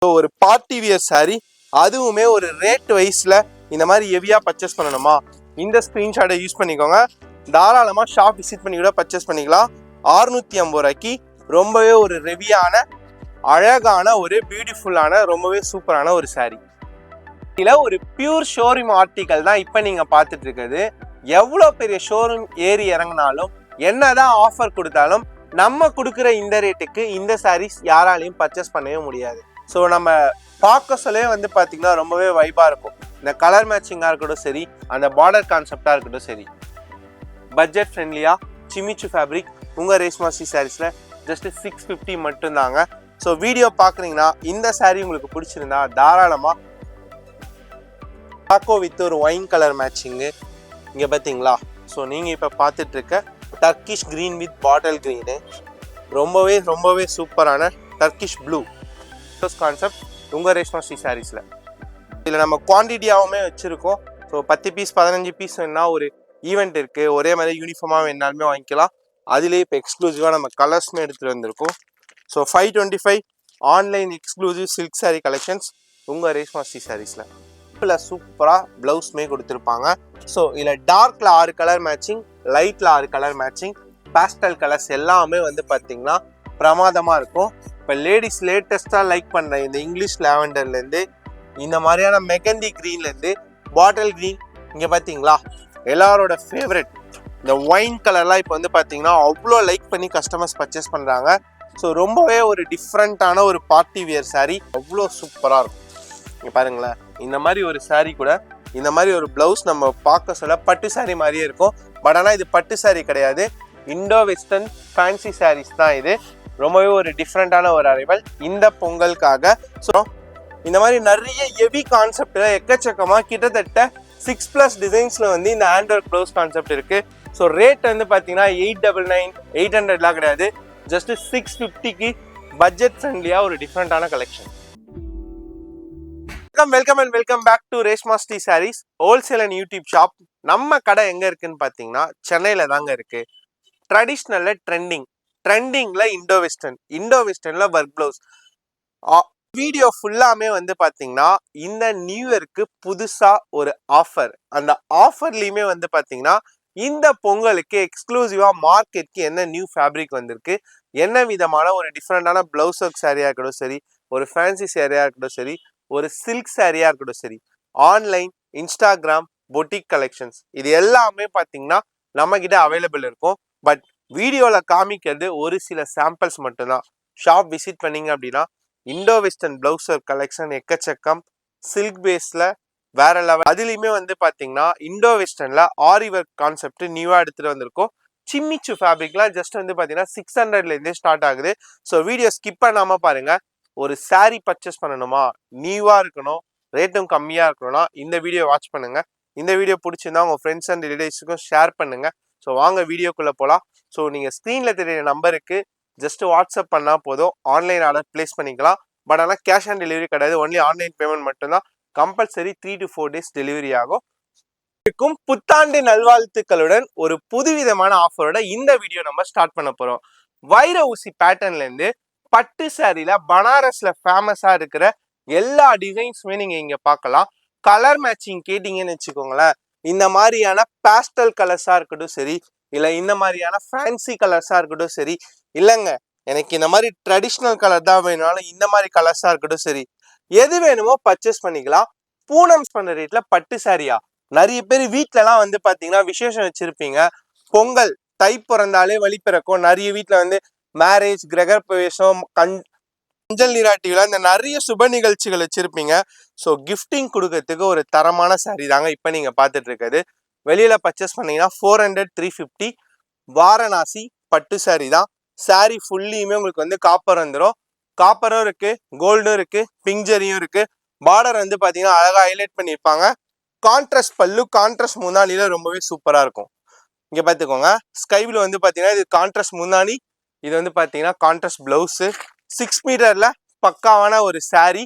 So ஒரு party wear sari, அதுவுமே ஒரு ரேட் வைஸில் இந்த மாதிரி ஹெவியாக பர்ச்சேஸ் பண்ணணுமா, இந்த ஸ்க்ரீன்ஷாட்டை யூஸ் பண்ணிக்கோங்க. தாராளமாக ஷாப் விசிட் பண்ணி கூட பர்ச்சேஸ் பண்ணிக்கலாம். 650 ரூபாய்க்கு ரொம்பவே ஒரு ஹெவியான அழகான ஒரு பியூட்டிஃபுல்லான ரொம்பவே சூப்பரான ஒரு சாரீ. இதில் ஒரு பியூர் ஷோரூம் ஆர்டிக்கல் தான் இப்போ நீங்கள் பார்த்துட்டு இருக்குது. எவ்வளோ பெரிய ஷோரூம் ஏறி இறங்கினாலும் என்னதான் ஆஃபர் கொடுத்தாலும் நம்ம கொடுக்குற இந்த ரேட்டுக்கு இந்த சாரீஸ் யாராலையும் பர்ச்சேஸ் பண்ணவே முடியாது. ஸோ நம்ம பார்க்க சொல்லவே வந்து பார்த்தீங்கன்னா ரொம்பவே வைபாக இருக்கும். இந்த கலர் மேட்சிங்காக இருக்கட்டும் சரி, அந்த பார்டர் கான்செப்டாக இருக்கட்டும் சரி, பட்ஜெட் ஃப்ரெண்ட்லியாக சிமிச்சு ஃபேப்ரிக் உங்கள் ரேஷ்மாசி சாரீஸில் ஜஸ்ட் 650 மட்டும்தாங்க. ஸோ வீடியோ பார்க்குறீங்கன்னா இந்த சாரீ உங்களுக்கு பிடிச்சிருந்தா தாராளமாக டாக்கோ வித் ஒரு ஒயின் கலர் மேட்சிங்கு இங்கே பார்த்தீங்களா. ஸோ நீங்கள் இப்போ பார்த்துட்ருக்க Turkish green with bottle green ரொம்பவே சூப்பரான டர்க்கிஷ் ப்ளூ கான்செப்ட் உங்கள் ரேஷ்மாசி சாரீஸில். இதில் நம்ம குவான்டிட்டியாகவுமே வச்சுருக்கோம். ஸோ 10 பீஸ் 15 பீஸ் வேணா ஒரு ஈவெண்ட் இருக்குது, ஒரே மாதிரி யூனிஃபார்மாக வேணாலுமே வாங்கிக்கலாம். அதுலேயே இப்போ எக்ஸ்க்ளூசிவாக நம்ம கலர்ஸுமே எடுத்துகிட்டு வந்திருக்கோம். So 525 online exclusive silk sari collections உங்கள் ரேஷ்மாசி சாரீஸில். இதில் சூப்பராக ப்ளவுஸ்மே கொடுத்துருப்பாங்க. ஸோ இதில் டார்க்கில் 6 கலர் மேட்சிங், லைட்டில் 6 கலர் மேட்சிங், பேஸ்டல் கலர்ஸ் எல்லாமே வந்து பார்த்தீங்கன்னா பிரமாதமாக இருக்கும். இப்போ லேடிஸ் லேட்டஸ்ட்டாக லைக் பண்ணுற இந்த இங்கிலீஷ் லாவெண்டர்லேருந்து இந்த மாதிரியான மெகந்தி க்ரீன்லேருந்து பாட்டில் க்ரீன், இங்கே பார்த்தீங்களா எல்லாரோட ஃபேவரட் இந்த ஒயின் கலர்லாம் இப்போ வந்து பார்த்தீங்கன்னா அவ்வளோ லைக் பண்ணி கஸ்டமர்ஸ் பர்ச்சேஸ் பண்ணுறாங்க. ஸோ ரொம்பவே ஒரு டிஃப்ரெண்ட்டான ஒரு பார்ட்டி வியர் சாரீ, அவ்வளோ சூப்பராக இருக்கும். இங்கே பாருங்களேன், இந்த மாதிரி ஒரு சாரீ கூட இந்த மாதிரி ஒரு ப்ளவுஸ் நம்ம பார்க்க சொல்ல பட்டு சாரீ மாதிரியே இருக்கும். பட் ஆனால் இது பட்டு சாரீ கிடையாது, இண்டோ வெஸ்டர்ன் ஃபேன்சி சாரீஸ் தான் இது. ரொம்பவே ஒரு டிஃப்ரெண்ட்டான ஒரு அரைவல் இந்த பொங்கலுக்காக. ஸோ இந்த மாதிரி நிறைய ஹெவி கான்செப்டில் எக்கச்சக்கமாக கிட்டத்தட்ட 6+ டிசைன்ஸில் வந்து இந்த ஆண்ட்ராய்ட் ப்ளவுஸ் கான்செப்ட் இருக்குது. ஸோ ரேட் வந்து பார்த்தீங்கன்னா 899 800லாம் கிடையாது, ஜஸ்ட் 650க்கு பட்ஜெட் ஃப்ரெண்ட்லியாக ஒரு டிஃப்ரெண்ட்டான collection. Welcome back to Reshmasri sarees wholesale and YouTube shop. நம்ம கடை எங்கே இருக்குன்னு பார்த்தீங்கன்னா சென்னையில் தாங்க இருக்குது. ட்ரெடிஷ்னலில் ட்ரெண்டிங்கில் இண்டோ வெஸ்டர்னில் ஒர்க் ப்ளவுஸ். வீடியோ ஃபுல்லாமே வந்து பார்த்தீங்கன்னா இந்த நியூ இயருக்கு புதுசாக ஒரு ஆஃபர், அந்த ஆஃபர்லேயுமே வந்து பார்த்தீங்கன்னா இந்த பொங்கலுக்கு எக்ஸ்க்ளூசிவாக மார்க்கெட்டுக்கு என்ன நியூ ஃபேப்ரிக் வந்திருக்கு, என்ன விதமான ஒரு டிஃப்ரெண்டான ப்ளவுஸ் ஒர்க் சாரியாக இருக்கட்டும் சரி, ஒரு ஃபேன்சி சாரியாக இருக்கட்டும் சரி, ஒரு சில்க் சாரியாக இருக்கட்டும் சரி, ஆன்லைன் இன்ஸ்டாகிராம் பொட்டிக் கலெக்ஷன்ஸ், இது எல்லாமே பார்த்தீங்கன்னா நம்மக்கிட்ட அவைலபிள் இருக்கும். பட் வீடியோவில் காமிக்கிறது ஒரு சில சாம்பிள்ஸ் மட்டும்தான். ஷாப் விசிட் பண்ணிங்க அப்படின்னா Indo western blouse work collection எக்கச்சக்கம், சில்க் பேஸில் வேற லெவல். அதுலேயுமே வந்து பார்த்தீங்கன்னா இண்டோ வெஸ்டர்னில் ஆரி ஒர்க் கான்செப்ட் நியூவாக எடுத்துகிட்டு வந்திருக்கோம். சிம்மிச்சு ஃபேப்ரிக்லாம் ஜஸ்ட் வந்து பார்த்தீங்கன்னா 600லேருந்தே ஸ்டார்ட் ஆகுது. ஸோ வீடியோ ஸ்கிப் பண்ணாமல் பாருங்கள். ஒரு சாரீ பர்ச்சேஸ் பண்ணணுமா, நியூவாக இருக்கணும், ரேட்டும் கம்மியாக இருக்கணும்னா இந்த வீடியோ வாட்ச் பண்ணுங்கள். இந்த வீடியோ பிடிச்சிருந்தா உங்கள் ஃப்ரெண்ட்ஸ் அண்ட் ரிலேட்டிவ்ஸுக்கும் ஷேர் பண்ணுங்கள். ஸோ வாங்க வீடியோக்குள்ளே போகலாம். ஸோ நீங்கள் ஸ்க்ரீனில் தெரியுற நம்பருக்கு ஜஸ்ட் வாட்ஸ்அப் பண்ணால் போதும், ஆன்லைன் ஆர்டர் ப்ளேஸ் பண்ணிக்கலாம். பட் ஆனால் கேஷ் ஆன் டெலிவரி கிடையாது, ஒன்லி ஆன்லைன் பேமெண்ட் மட்டும்தான். கம்பல்சரி 3 to 4 days டெலிவரி ஆகும். புத்தாண்டு நல்வாழ்த்துக்களுடன் ஒரு புதுவிதமான ஆஃபரோட இந்த வீடியோ நம்ம ஸ்டார்ட் பண்ண போகிறோம். வைர ஊசி பேட்டர்ன்லேருந்து பட்டு சாரியில் பனாரஸில் ஃபேமஸாக இருக்கிற எல்லா டிசைன்ஸுமே நீங்கள் இங்கே பார்க்கலாம். கலர் மேட்சிங் கேட்டிங்கன்னு வச்சுக்கோங்களேன், இந்த மாதிரியான பேஸ்டல் கலர்ஸாக இருக்கட்டும் சரி, இல்லை இந்த மாதிரியான ஃபேன்சி கலர்ஸாக இருக்கட்டும் சரி, இல்லைங்க எனக்கு இந்த மாதிரி ட்ரெடிஷ்னல் கலர் தான் வேணும்னாலும் இந்த மாதிரி கலர்ஸாக இருக்கட்டும் சரி, எது வேணுமோ பர்ச்சேஸ் பண்ணிக்கலாம். பூனம்ஸ் பண்ண ரேட்டில் பட்டு சாரியா. நிறைய பேர் வீட்டிலலாம் வந்து பார்த்தீங்கன்னா விசேஷம் வச்சுருப்பீங்க. பொங்கல் தை பிறந்தாலே வழி பிறக்கும். நிறைய வீட்டில் வந்து மேரேஜ், கிரக பிரவேசம், மஞ்சள் நீராட்டி விழா, இந்த நிறைய சுப நிகழ்ச்சிகள் வச்சுருப்பீங்க. ஸோ கிஃப்டிங் கொடுக்கறதுக்கு ஒரு தரமான சாரீ தாங்க இப்போ நீங்கள் பார்த்துட்டு இருக்கிறது. வெளியில் பர்ச்சேஸ் பண்ணிங்கன்னா 400 350 வாரணாசி பட்டு சாரீ தான். சாரீ ஃபுல்லியுமே உங்களுக்கு வந்து காப்பர் வந்துடும். காப்பரும் இருக்குது, கோல்டும் இருக்குது, பிங்க் ஜரியும் இருக்குது. பார்டர் வந்து பார்த்தீங்கன்னா அழகாக ஹைலைட் பண்ணியிருப்பாங்க. கான்ட்ராஸ்ட் பல்லு, கான்ட்ராஸ்ட் முந்தானியில் ரொம்பவே சூப்பராக இருக்கும். இங்கே பார்த்துக்கோங்க, ஸ்கைவில் வந்து பார்த்தீங்கன்னா இது கான்ட்ராஸ்ட் முந்தானி, இது வந்து பார்த்தீங்கன்னா கான்ட்ராஸ்ட் ப்ளவுஸு. 6 மீட்டரில் பக்காவான ஒரு சாரீ.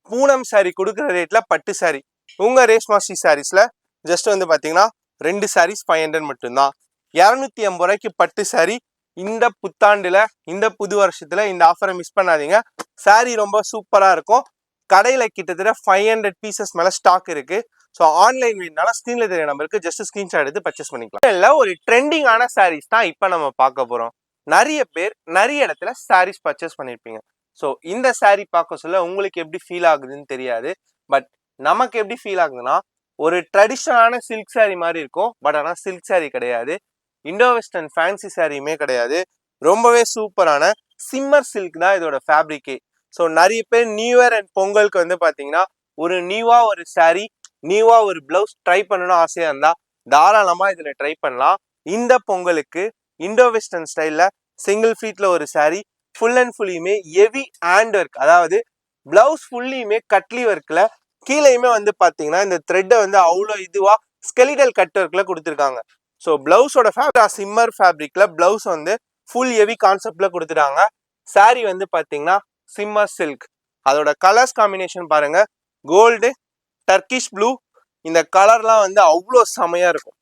பூனம் சாரீ கொடுக்குற ரேட்டில் பட்டு சாரீ உங்கள் ரேஷ்மாசி சாரீஸில் ஜஸ்ட் வந்து பார்த்தீங்கன்னா 2 சாரீஸ் 500 மட்டும்தான். 250 ரூபாய்க்கு பட்டு சாரீ. இந்த புத்தாண்டில், இந்த புது வருஷத்தில் இந்த ஆஃபரை மிஸ் பண்ணாதீங்க. சாரீ ரொம்ப சூப்பராக இருக்கும். கடையில கிட்டத்தட்ட 500 பீசஸ் மேல ஸ்டாக் இருக்கு. ஸோ ஆன்லைன் வேணுனால ஸ்க்ரீன்ல தெரிய நம்பருக்கு ஜஸ்ட் ஸ்கிரீன்ஷாட் எடுத்து பர்ச்சேஸ் பண்ணிக்கலாம். இல்ல ஒரு ட்ரெண்டிங்கான சாரீஸ் தான் இப்போ நம்ம பார்க்க போறோம். நிறைய பேர் நிறைய இடத்துல சாரீஸ் பர்ச்சேஸ் பண்ணிருப்பீங்க. ஸோ இந்த சாரீ பார்க்க சொல்ல உங்களுக்கு எப்படி ஃபீல் ஆகுதுன்னு தெரியாது. பட் நமக்கு எப்படி ஃபீல் ஆகுதுன்னா ஒரு ட்ரெடிஷனலான சில்க் சாரீ மாதிரி இருக்கும். பட் ஆனால் சில்க் சாரீ கிடையாது, இண்டோ வெஸ்டர்ன் ஃபேன்சி சாரியுமே கிடையாது. ரொம்பவே சூப்பரான சிம்மர் சில்க் தான் இதோட ஃபேப்ரிக்கே. ஸோ நிறைய பேர் நியூ இயர் அண்ட் பொங்கலுக்கு வந்து பார்த்தீங்கன்னா ஒரு நியூவா ஒரு சாரீ, நியூவா ஒரு பிளவுஸ் ட்ரை பண்ணணும்னு ஆசையா இருந்தா தாராளமா இதுல ட்ரை பண்ணலாம். இந்த பொங்கலுக்கு இண்டோ வெஸ்டர்ன் ஸ்டைல்ல சிங்கிள் ஃபீட்ல ஒரு சாரீ, ஃபுல் அண்ட் ஃபுல்லியுமே ஹெவி ஹேண்ட் ஒர்க், அதாவது பிளவுஸ் ஃபுல்லியுமே கட்லி ஒர்க்ல, கீழேயுமே வந்து பாத்தீங்கன்னா இந்த த்ரெட்டை வந்து அவ்வளோ இதுவா ஸ்கெலிடல் கட் ஒர்க்ல கொடுத்துருக்காங்க. ஸோ பிளவுஸோட ஃபேப்ரிக் சிம்மர் ஃபேப்ரிக்ல பிளவுஸ் வந்து ஃபுல் ஹெவி கான்செப்ட்ல கொடுத்துட்டாங்க. சாரீ வந்து பாத்தீங்கன்னா சிம்மர் சில்க். அதோட கலர்ஸ் காம்பினேஷன் பாருங்க, கோல்டு, டர்கிஷ் ப்ளூ, இந்த கலர்லாம் வந்து அவ்வளோ செமையா இருக்கும்.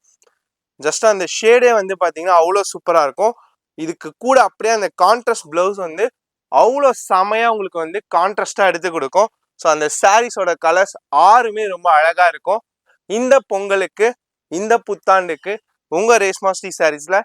ஜஸ்ட் அந்த ஷேடே வந்து பாத்தீங்கன்னா அவ்வளோ சூப்பரா இருக்கும். இதுக்கு கூட அப்படியே அந்த கான்ட்ராஸ்ட் பிளவுஸ் வந்து அவ்வளோ செமையா உங்களுக்கு வந்து கான்ட்ராஸ்டா எடுத்து கொடுக்கும். ஸோ அந்த சாரீஸோட கலர்ஸ் ஆறுமே ரொம்ப அழகா இருக்கும். இந்த பொங்கலுக்கு இந்த புத்தாண்டுக்கு உங்க ரேஷ்மா ஸ்ரீ சாரீஸ்ல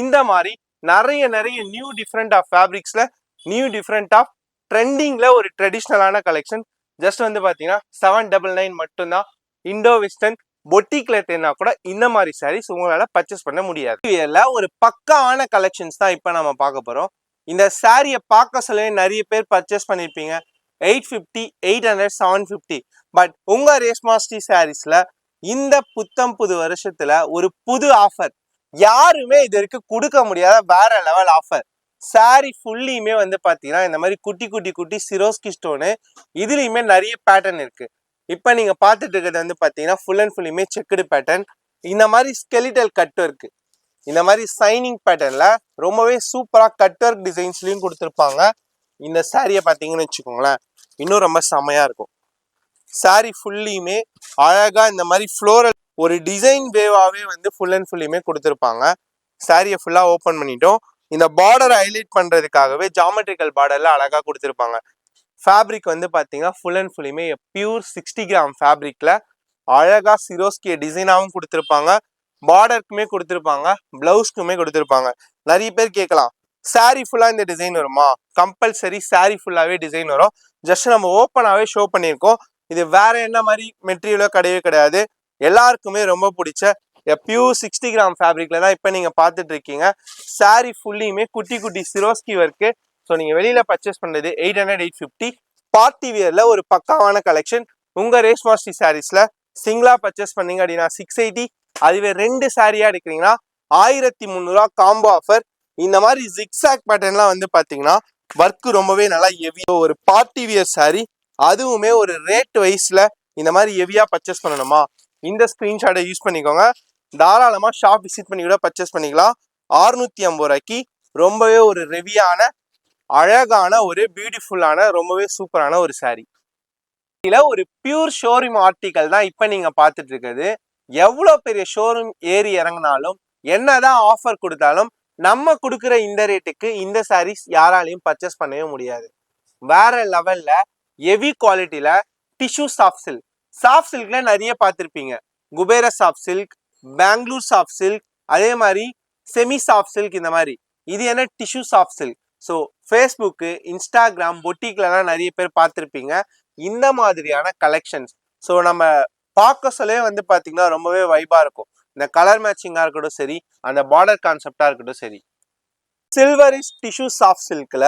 இந்த மாதிரி நிறைய நிறைய நியூ டிஃப்ரெண்ட் ஆஃப் ஃபேப்ரிக்ஸ்ல நியூ டிஃப்ரெண்ட் ஆஃப் ட்ரெண்டிங்ல ஒரு ட்ரெடிஷ்னலான கலெக்ஷன் ஜஸ்ட் வந்து பாத்தீங்கன்னா 799 மட்டும்தான். இண்டோ வெஸ்டர்ன் பொட்டிக்ல தேனா கூட இந்த மாதிரி சாரீஸ் உங்களால பர்ச்சேஸ் பண்ண முடியாது. இதுல ஒரு பக்காவான கலெக்ஷன்ஸ் தான் இப்ப நம்ம பார்க்க போறோம். இந்த சாரியை பார்க்க சொல்ல நிறைய பேர் பர்ச்சேஸ் பண்ணிருப்பீங்க 850, 800, 750. பட் உங்க ரேஷ்மா ஸ்ரீ சாரீஸ்ல இந்த புத்தம் புது வருஷத்துல ஒரு புது ஆஃபர், யாருமே இது வரைக்கும் கொடுக்க முடியாத வேற லெவல் ஆஃபர். சாரி ஃபுல்லியுமே வந்து பாத்தீங்கன்னா இந்த மாதிரி குட்டி குட்டி குட்டி சிரோஸ்கி ஸ்டோனு, இதுலயுமே நிறைய பேட்டர்ன் இருக்கு. இப்ப நீங்க பாத்துட்டு இருக்கிறது வந்து பாத்தீங்கன்னா ஃபுல் அண்ட் ஃபுல்லுமே செக்குடு பேட்டர்ன். இந்த மாதிரி ஸ்கெலிட்டல் கட் ஒர்க், இந்த மாதிரி சைனிங் பேட்டர்ன்ல ரொம்பவே சூப்பரா கட் ஒர்க் டிசைன்ஸ்லயும் கொடுத்துருப்பாங்க. இந்த சாரியை பாத்தீங்கன்னு வச்சுக்கோங்களேன், இன்னும் ரொம்ப செமையா இருக்கும். சாரி ஃபுல்லியுமே அழகா இந்த மாதிரி ஃப்ளோரல் ஒரு டிசைன் வேவாவே வந்து ஃபுல் அண்ட் ஃபுல்லியுமே கொடுத்துருப்பாங்க. சாரியை ஃபுல்லா ஓப்பன் பண்ணிட்டோம். இந்த பார்டரை ஹைலைட் பண்றதுக்காகவே ஜாமெட்ரிக்கல் பார்டர்ல அழகா கொடுத்துருப்பாங்க. ஃபேப்ரிக் வந்து பாத்தீங்கன்னா ஃபுல் அண்ட் ஃபுல்லுமே பியூர் 60 கிராம் ஃபேப்ரிக்ல அழகா சிரோஸ்கிய டிசைனாகவும் கொடுத்துருப்பாங்க, பார்டருக்குமே கொடுத்துருப்பாங்க, பிளவுஸ்க்குமே கொடுத்துருப்பாங்க. நிறைய பேர் கேட்கலாம் சாரி ஃபுல்லா இந்த டிசைன் வருமா? கம்பல்சரி சாரி ஃபுல்லாவே டிசைன் வரும். ஜஸ்ட் நம்ம ஓப்பனாவே ஷோ பண்ணியிருக்கோம். இது வேற என்ன மாதிரி மெட்டீரியலோ கிடையவே கிடையாது. எல்லாருக்குமே ரொம்ப பிடிச்ச பியூர் 60 கிராம் ஃபேப்ரிக்ல தான் இப்ப நீங்க பாத்துட்டு இருக்கீங்க. சாரி ஃபுல்லியுமே குட்டி குட்டி சிரோஸ்கி ஒர்க்கு. ஸோ நீங்க வெளியில பர்ச்சேஸ் பண்றது 800, 850. பார்ட்டி வியர்ல ஒரு பக்காவான கலெக்ஷன். உங்க ரேஷ்மா ஸ்ரீ சாரீஸ்ல சிங்கிளா பர்ச்சேஸ் பண்ணீங்க அப்படின்னா 680, அதுவே 2 சாரியா எடுக்கிறீங்கன்னா 1300 காம்போ ஆஃபர். இந்த மாதிரி ஜிக்ஸாக் பேட்டர்ன்லாம் வந்து பாத்தீங்கன்னா ஒர்க் ரொம்பவே நல்லா ஹெவியா ஒரு பார்ட்டி வியர் சாரி, அதுவுமே ஒரு ரேட் வைஸ்ல இந்த மாதிரி ஹெவியா பர்ச்சேஸ் பண்ணணுமா, இந்த ஸ்கிரீன்ஷாட்டை யூஸ் பண்ணிக்கோங்க. தாராளமா ஷாப் விசிட் பண்ணி கூட பர்ச்சேஸ் பண்ணிக்கலாம். 650 ரூபாய்க்கு ரொம்பவே ஒரு ரெவியான அழகான ஒரு பியூட்டிஃபுல்லான ரொம்பவே சூப்பரான ஒரு சாரி. இதுல ஒரு பியூர் ஷோரூம் ஆர்டிகல் தான் இப்ப நீங்க பாத்துட்டு இருக்கிறது. எவ்வளவு பெரிய ஷோரூம் ஏறி இறங்கினாலும் என்னதான் ஆஃபர் கொடுத்தாலும் நம்ம கொடுக்குற இந்த ரேட்டுக்கு இந்த சாரீஸ் யாராலையும் பர்ச்சேஸ் பண்ணவே முடியாது. வேற லெவல்ல ஹெவி குவாலிட்டியில டிஷ்யூ சாஃப்ட் சில்க். சாஃப்ட் சில்க்ல நிறைய பார்த்துருப்பீங்க, Kubera soft silk, Bangalore soft silk, அதே மாதிரி செமி சாஃப்ட் சில்க். இந்த மாதிரி இது என்ன tissue soft silk. So Facebook, Instagram, பொட்டிக்லலாம் நிறைய பேர் பார்த்துருப்பீங்க இந்த மாதிரியான கலெக்ஷன்ஸ். ஸோ நம்ம பார்க்க சொல்லே வந்து பார்த்தீங்கன்னா ரொம்பவே வைபா இருக்கும். இந்த கலர் மேட்சிங்கா இருக்கட்டும் சரி, அந்த பார்டர் கான்செப்டா இருக்கட்டும் சரி. சில்வரிஷ் டிஷ்யூ சாஃப்ட் சில்க்ல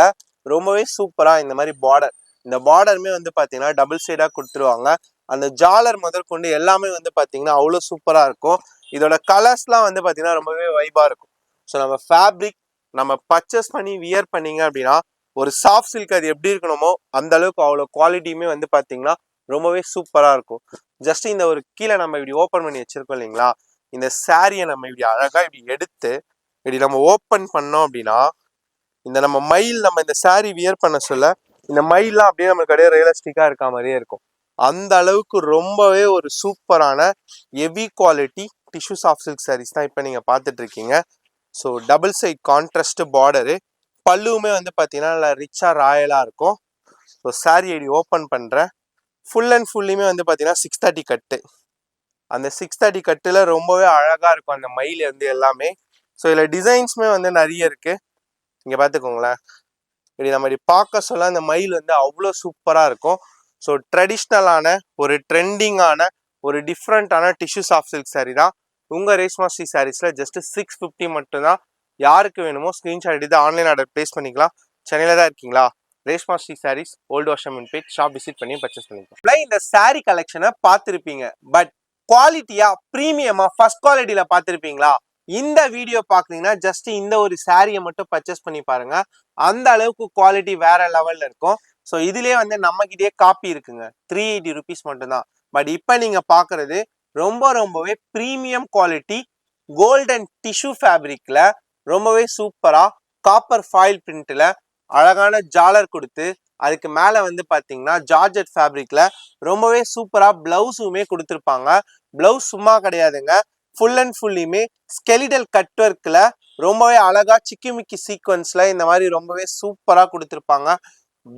ரொம்பவே சூப்பரா இந்த மாதிரி பார்டர், இந்த பார்டருமே வந்து பாத்தீங்கன்னா டபுள் சைடா கொடுத்துருவாங்க. அந்த ஜாலர் முதற்கொண்டு எல்லாமே வந்து பாத்தீங்கன்னா அவ்வளோ சூப்பரா இருக்கும். இதோட கலர்ஸ்லாம் வந்து பாத்தீங்கன்னா ரொம்பவே வைபா இருக்கும். ஸோ நம்ம ஃபேப்ரிக் நம்ம பர்ச்சேஸ் பண்ணி வியர் பண்ணீங்க அப்படின்னா ஒரு சாஃப்ட் சில்க் அது எப்படி இருக்கணுமோ அந்த அளவுக்கு அவ்வளோ குவாலிட்டியுமே வந்து பாத்தீங்கன்னா ரொம்பவே சூப்பரா இருக்கும். ஜஸ்ட் இந்த ஒரு கீழே நம்ம இப்படி ஓப்பன் பண்ணி வச்சிருக்கோம் இல்லைங்களா, இந்த சாரியை நம்ம இப்படி அழகா இப்படி எடுத்து இப்படி நம்ம ஓப்பன் பண்ணோம் அப்படின்னா இந்த நம்ம மயில், நம்ம இந்த சாரி வியர் பண்ண சொல்ல இந்த மயில்லாம் அப்படியே நம்மளுக்கு அப்படியே ரியலிஸ்டிக்கா இருக்க மாதிரியே இருக்கும். அந்த அளவுக்கு ரொம்பவே ஒரு சூப்பரான heavy quality tissue soft silk sarees தான் இப்போ நீங்க பார்த்துட்டு இருக்கீங்க. So double side contrast border, பல்லுவுமே வந்து பார்த்தீங்கன்னா நல்லா ரிச்சா ராயலா இருக்கும். ஸோ சாரி ஐடி ஓப்பன் பண்றேன். ஃபுல் அண்ட் ஃபுல்லுமே வந்து பார்த்தீங்கன்னா 630 கட்டு. அந்த 630 கட்டில் ரொம்பவே அழகாக இருக்கும் அந்த மயில் வந்து எல்லாமே. ஸோ இதில் டிசைன்ஸுமே வந்து நிறைய இருக்குது. இங்கே பார்த்துக்கோங்களேன், இப்படி நம்ம இப்படி பார்க்க சொல்ல அந்த மயில் வந்து அவ்வளோ சூப்பராக இருக்கும். ஸோ ட்ரெடிஷ்னலான ஒரு ட்ரெண்டிங்கான ஒரு டிஃப்ரெண்ட்டான டிஷ்யூ சாஃப்ட் சில்க் சாரீ தான் உங்கள் ரேஷ்மா ஸ்ரீ சாரீஸில் ஜஸ்ட் 650 மட்டும்தான். யாருக்கு வேணுமோ ஸ்க்ரீன்ஷாட் எடுத்து ஆன்லைன் ஆர்டர் ப்ளேஸ் பண்ணிக்கலாம். சென்னையில் தான் இருக்கீங்களா? Reshma Sri sarees old Washermanpet shop visit பண்ணி பர்ச்சேஸ் பண்ணிக்கலாம். இந்த சாரீ கலெக்ஷனை பார்த்துருப்பீங்க, பட் குவாலிட்டியா ப்ரீமியமா ஃபர்ஸ்ட் குவாலிட்டியில பார்த்துருப்பீங்களா? இந்த வீடியோ பார்க்குறீங்கன்னா ஜஸ்ட் இந்த ஒரு சாரியை மட்டும் பர்ச்சேஸ் பண்ணி பாருங்க. அந்த அளவுக்கு குவாலிட்டி வேற லெவல்ல இருக்கும். ஸோ இதுலேயே வந்து நம்மகிட்டயே காப்பி இருக்குங்க, 380 ருபீஸ் மட்டும்தான். பட் இப்போ நீங்க பார்க்கறது ரொம்பவே ப்ரீமியம் குவாலிட்டி கோல்டன் டிஷ்யூ ஃபேப்ரிக்ல ரொம்பவே சூப்பரா காப்பர் ஃபாயில் பிரிண்ட்ல அழகான ஜாலர் கொடுத்து அதுக்கு மேல வந்து பாத்தீங்கன்னா ஜார்ஜெட் ஃபேப்ரிக்ல ரொம்பவே சூப்பரா பிளவுஸுமே கொடுத்துருப்பாங்க. பிளவுஸ் சும்மா கிடையாதுங்க, ஃபுல் அண்ட் ஃபுல்லுமே ஸ்கெலிடல் கட் ஒர்க்ல ரொம்பவே அழகா சிக்கிமிக்கி சீக்வன்ஸ்ல இந்த மாதிரி ரொம்பவே சூப்பரா கொடுத்துருப்பாங்க.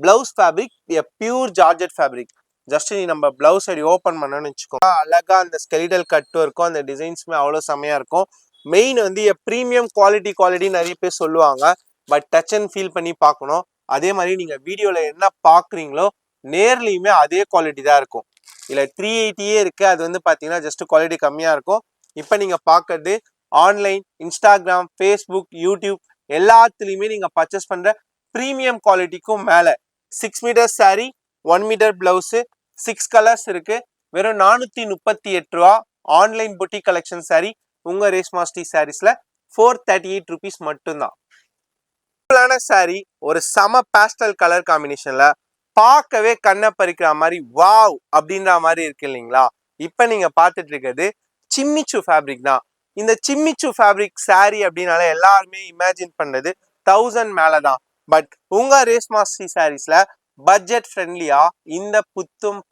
Blouse fabric pure georgette fabric. Just நீ நம்ம பிளவுஸ் அடி ஓப்பன் பண்ணணும்னு வச்சுக்கோங்க, அழகா அந்த ஸ்கெலிடல் கட் ஒர்க்கும் அந்த டிசைன்ஸுமே அவ்வளோ செம்மையா இருக்கும். மெயின் வந்து ப்ரீமியம் குவாலிட்டி நிறைய பேர் சொல்லுவாங்க, பட் டச் அண்ட் ஃபீல் பண்ணி பார்க்கணும். அதே மாதிரி நீங்க வீடியோல என்ன பாக்குறீங்களோ நேர்லயுமே அதே குவாலிட்டி தான் இருக்கும். இல்ல 380 இருக்கு, அது வந்து பாத்தீங்கன்னா ஜஸ்ட் குவாலிட்டி கம்மியா இருக்கும். இப்ப நீங்க பாக்குறது ஆன்லைன், இன்ஸ்டாகிராம், ஃபேஸ்புக், யூடியூப் எல்லாத்துலயுமே நீங்க பர்ச்சேஸ் பண்ற ப்ரீமியம் குவாலிட்டிக்கும் மேல 6 metre sari, 1 metre blouse, 6 colours இருக்கு. வெறும் 438 ரூபா. ஆன்லைன் புட்டிக் கலெக்ஷன் சாரி உங்க ரேஷ்மா ஸ்ரீ சாரீஸ்ல 438 ருபீஸ் மட்டும்தான். சாரி ஒரு சம பேஸ்டல் கலர் காம்பினேஷன்ல பார்க்கவே கண்ணை பறிக்கிற மாதிரி வாவ் அப்படின்ற மாதிரி இருக்கு இல்லைங்களா? இப்ப நீங்க பார்த்துட்டு இருக்கிறது சிம்மிச்சு ஃபேப்ரிக் தான். இந்த சிம்மிச்சு ஃபேப்ரிக் சாரி அப்படின்னால எல்லாருமே இமேஜின் பண்றது 1000 மேலதான். பட் உங்க ரேஷ்மா ஸ்ரீ சாரீஸ்ல பட்ஜெட் ஃப்ரெண்ட்லியா இந்த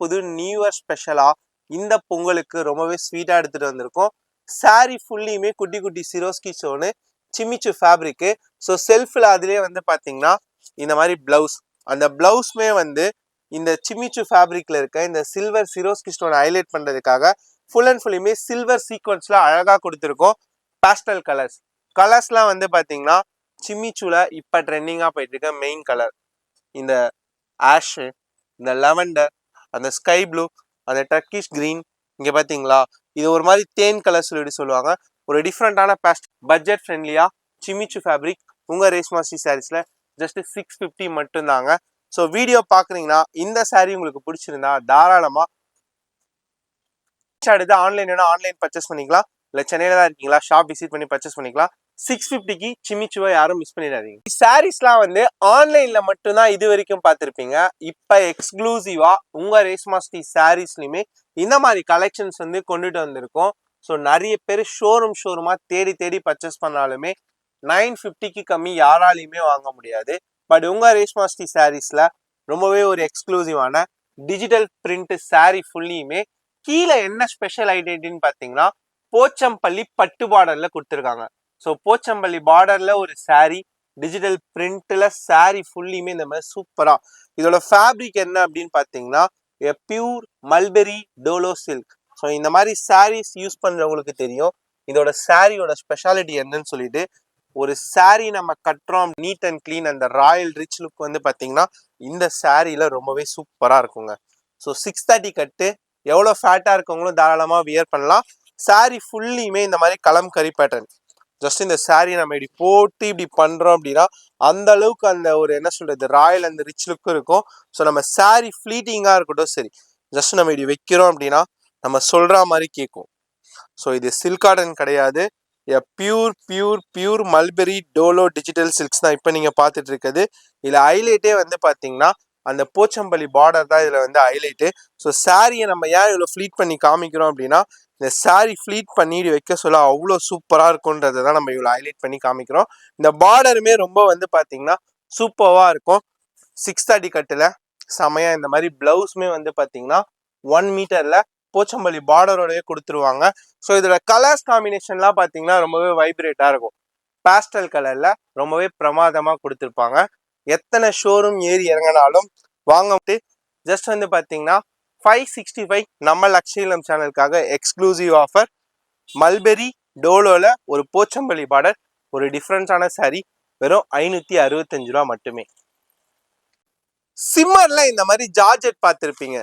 புது நியூ இயர் ஸ்பெஷலா இந்த பொங்கலுக்கு ரொம்பவே ஸ்வீட்டா எடுத்துட்டு வந்திருக்கோம். சாரி ஃபுல்லியுமே குட்டி குட்டி சிரோஸ்கி ஸ்டோனு சிம்மிச்சு ஃபேப்ரிக்கு. ஸோ செல்ஃபில் அதுலேயே வந்து பார்த்தீங்கன்னா இந்த மாதிரி பிளவுஸ், அந்த பிளவுஸ்மே வந்து இந்த சிம்மிச்சு ஃபேப்ரிக்ல இருக்க இந்த சில்வர் சிரோஸ்கி ஸ்டோன் ஹைலைட் பண்றதுக்காக ஃபுல் அண்ட் ஃபுல்லுமே சில்வர் சீக்வன்ஸ்ல அழகா கொடுத்துருக்கோம். பேஸ்டல் கலர்ஸ்லாம் வந்து பார்த்தீங்கன்னா சிம்மிச்சுல இப்போ ட்ரெண்டிங்காக போயிட்டு இருக்க மெயின் கலர் இந்த ஆஷு, இந்த லெவண்டர், அந்த ஸ்கை ப்ளூ, அந்த டர்க்கிஷ் கிரீன். இங்க பாத்தீங்களா, இது ஒரு மாதிரி தேன் கலர் சொல்லுவாங்க. ஒரு டிஃப்ரெண்டான பட்ஜெட் ஃப்ரெண்ட்லியா சிம்மிச்சு ஃபேப்ரிக் உங்க ரேஷ்மா ஸ்ரீ சாரீஸ்ல ஜஸ்ட் 650 மட்டும்தாங்க. ஸோ வீடியோ பாக்குறீங்கன்னா இந்த சாரீ உங்களுக்கு பிடிச்சிருந்தா தாராளமா எடுத்து ஆன்லைன் பர்ச்சேஸ் பண்ணிக்கலாம். இல்ல சென்னையில தான் இருக்கீங்களா, ஷாப் விசிட் பண்ணி பர்ச்சேஸ் பண்ணிக்கலாம். 650க்கு சிம்மிச்சுவை யாரும் மிஸ் பண்ணிடாதீங்க. சாரீஸ்லாம் வந்து ஆன்லைன்ல மட்டும்தான் இது வரைக்கும் பார்த்துருப்பீங்க. இப்ப எக்ஸ்க்ளூசிவா உங்க ரேஷ்மா ஸ்ரீ சாரீஸ்லயுமே இந்த மாதிரி கலெக்ஷன்ஸ் வந்து கொண்டுட்டு வந்திருக்கோம். ஸோ நிறைய பேர் ஷோரூமா தேடி பர்ச்சேஸ் பண்ணாலுமே 950க்கு கம்மி யாராலையுமே வாங்க முடியாது. பட் உங்க ரேஷ்மா ஸ்ரீ சாரீஸ்ல ரொம்பவே ஒரு எக்ஸ்க்ளூசிவான டிஜிட்டல் பிரிண்ட் சாரீ ஃபுல்லியுமே கீழே என்ன ஸ்பெஷல் ஐடென்டிட்டின்னு பார்த்தீங்கன்னா போச்சம்பள்ளி பட்டு பார்டர்ல கொடுத்துருக்காங்க. ஸோ போச்சம்பள்ளி பார்டர்ல ஒரு சாரீ டிஜிட்டல் பிரிண்ட்ல சாரீ ஃபுல்லியுமே இந்த மாதிரி சூப்பரா. இதோட ஃபேப்ரிக் என்ன அப்படின்னு பார்த்தீங்கன்னா pure mulberry Dolo silk. So இந்த மாதிரி சாரீஸ் யூஸ் பண்றவங்களுக்கு தெரியும் இதோட சாரியோட ஸ்பெஷாலிட்டி என்னன்னு சொல்லிட்டு. ஒரு சாரீ நம்ம கட்டுறோம் நீட் அண்ட் கிளீன், அந்த ராயல் ரிச் லுக் வந்து பார்த்தீங்கன்னா இந்த சாரீல ரொம்பவே சூப்பரா இருக்குங்க. ஸோ 630 கட்டு, எவ்வளோ ஃபேட்டா இருக்கவங்களும் தாராளமா வியர் பண்ணலாம். சாரீ ஃபுல்லியுமே இந்த மாதிரி கலம்கரி பேட்டர்ன். ஜஸ்ட் இந்த சாரீ நம்ம இப்படி போட்டு இப்படி பண்றோம் அப்படின்னா அந்த அளவுக்கு அந்த ஒரு என்ன சொல்றது ராயல் அந்த ரிச் லுக்கும் இருக்கும். ஸோ நம்ம சாரீ ஃபிளீட்டிங்கா இருக்கட்டும் சரி, ஜஸ்ட் நம்ம இப்படி வைக்கிறோம் அப்படின்னா நம்ம சொல்ற மாதிரி கேட்கும். ஸோ இது சில்க் காட்டன் கிடையாது, pure mulberry Dolo digital silks தான் இப்போ நீங்க பார்த்துட்டு இருக்குது. இதுல ஹைலைட்டே வந்து பாத்தீங்கன்னா அந்த போச்சம்பள்ளி பார்டர் தான் இதுல வந்து ஹைலைட்டு. ஸோ சாரியை நம்ம ஏன் இவ்வளோ ஃபிளீட் பண்ணி காமிக்கிறோம் அப்படின்னா இந்த சாரீ ஃபிளீட் பண்ணி வைக்க சொல்ல அவ்வளோ சூப்பரா இருக்கும்ன்றதை தான் நம்ம இவ்வளோ ஹைலைட் பண்ணி காமிக்கிறோம். இந்த பார்டருமே ரொம்ப வந்து பாத்தீங்கன்னா சூப்பரா இருக்கும். 630 கட்டுல செமையா. இந்த மாதிரி பிளவுஸ்மே வந்து பாத்தீங்கன்னா 1 மீட்டர்ல போச்சம்பள்ளி பார்டரோடய கொடுத்துருவாங்க. ஸோ இதோட கலர்ஸ் காம்பினேஷன்லாம் பார்த்தீங்கன்னா ரொம்பவே வைப்ரேட்டா இருக்கும். பேஸ்டல் கலர்ல ரொம்பவே பிரமாதமா கொடுத்துருப்பாங்க. எத்தனை ஷோரூம் ஏறி இறங்கினாலும் வாங்க ஜஸ்ட் வந்து பார்த்தீங்கன்னா 565 நம்ம லக்ஷ்மிலம் சேனலுக்காக எக்ஸ்க்ளூசிவ் ஆஃபர். மல்பெரி டோலோல ஒரு போச்சம்பள்ளி பார்டர், ஒரு டிஃப்ரெண்ட்டான சாரீ, வெறும் 565 ரூபா மட்டுமே. சிம்மர்ல இந்த மாதிரி ஜார்ஜெட் பார்த்துருப்பீங்க,